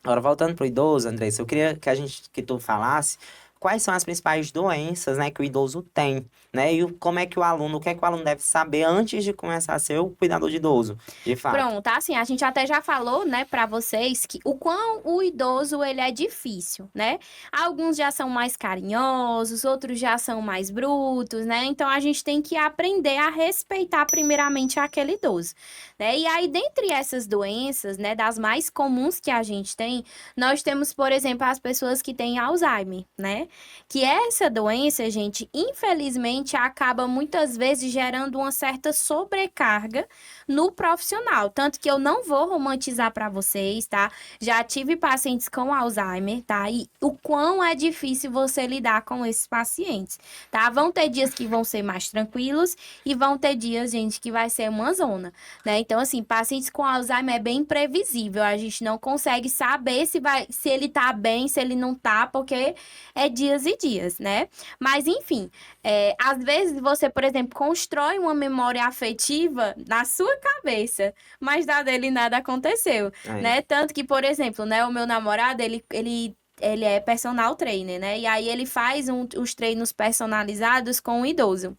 Agora, voltando pro idoso, Andressa, eu queria que tu falasse quais são as principais doenças, né, que o idoso tem, né, e como é que o que é que o aluno deve saber antes de começar a ser o cuidador de idoso, de fato. Pronto, assim, a gente até já falou, né, para vocês que o quão o idoso ele é difícil, né? Alguns já são mais carinhosos, outros já são mais brutos, né? Então a gente tem que aprender a respeitar primeiramente aquele idoso, né? E aí dentre essas doenças, né, das mais comuns que a gente tem, nós temos, por exemplo, as pessoas que têm Alzheimer, né? Que essa doença, gente, infelizmente acaba muitas vezes gerando uma certa sobrecarga no profissional. Tanto que eu não vou romantizar para vocês, tá? Já tive pacientes com Alzheimer, tá? E o quão é difícil você lidar com esses pacientes, tá? Vão ter dias que vão ser mais tranquilos e vão ter dias, gente, que vai ser uma zona, né? Então, assim, pacientes com Alzheimer é bem imprevisível. A gente não consegue saber se ele tá bem, se ele não tá, porque é dias e dias, né? Mas, enfim, às vezes você, por exemplo, constrói uma memória afetiva na sua cabeça, mas da dele nada aconteceu, É. né? Tanto que, por exemplo, né, o meu namorado, ele é personal trainer, né? E aí ele faz os treinos personalizados com o idoso.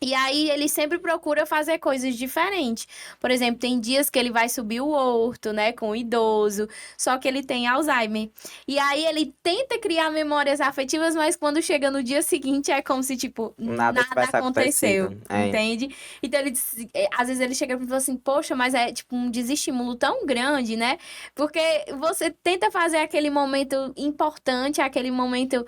E aí ele sempre procura fazer coisas diferentes. Por exemplo, tem dias que ele vai subir o horto, né, com o idoso, só que ele tem Alzheimer. E aí ele tenta criar memórias afetivas, mas quando chega no dia seguinte é como se, tipo, Nada nada tivesse aconteceu, acontecido. É. entende? Então ele às vezes ele chega e fala assim: "Poxa, mas é tipo um desestímulo tão grande, né? Porque você tenta fazer aquele momento importante, aquele momento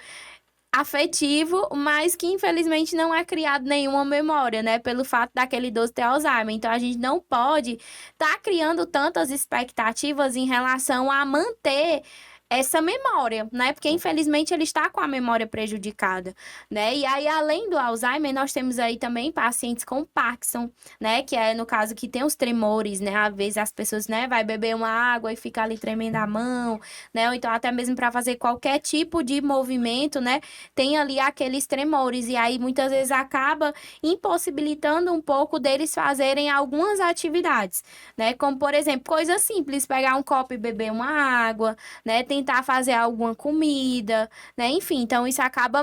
afetivo, mas que infelizmente não é criado nenhuma memória, né? Pelo fato daquele idoso ter Alzheimer. Então a gente não pode estar criando tantas expectativas em relação a manter essa memória, né? Porque infelizmente ele está com a memória prejudicada, né? E aí, além do Alzheimer, nós temos aí também pacientes com Parkinson, né? Que é no caso que tem os tremores, né? Às vezes as pessoas, né, vai beber uma água e fica ali tremendo a mão, né? Ou então até mesmo para fazer qualquer tipo de movimento, né? Tem ali aqueles tremores, e aí muitas vezes acaba impossibilitando um pouco deles fazerem algumas atividades, né? Como, por exemplo, coisa simples, pegar um copo e beber uma água, né? Tentar fazer alguma comida, né? Enfim, então isso acaba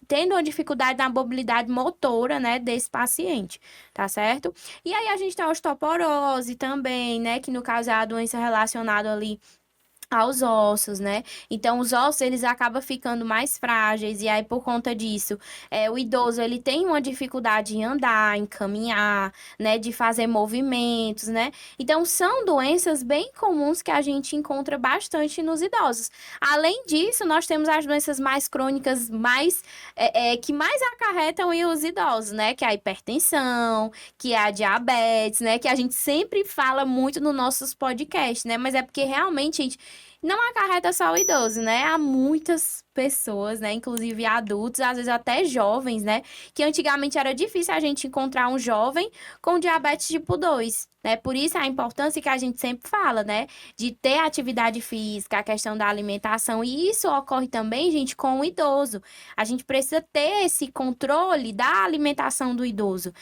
tendo uma dificuldade na mobilidade motora, né, desse paciente, tá certo? E aí a gente tem a osteoporose também, né, que no caso é a doença relacionada ali aos ossos, né? Então, os ossos, eles acabam ficando mais frágeis, e aí, por conta disso, o idoso, ele tem uma dificuldade em andar, em caminhar, né? De fazer movimentos, né? Então, são doenças bem comuns que a gente encontra bastante nos idosos. Além disso, nós temos as doenças mais crônicas, que mais acarretam em os idosos, né? Que é a hipertensão, que é a diabetes, né? Que a gente sempre fala muito nos nossos podcasts, né? Mas é porque realmente, gente, não acarreta só o idoso, né? Há muitas pessoas, né? Inclusive adultos, às vezes até jovens, né? Que antigamente era difícil a gente encontrar um jovem com diabetes tipo 2, né? Por isso a importância que a gente sempre fala, né? De ter atividade física, a questão da alimentação. E isso ocorre também, gente, com o idoso. A gente precisa ter esse controle da alimentação do idoso.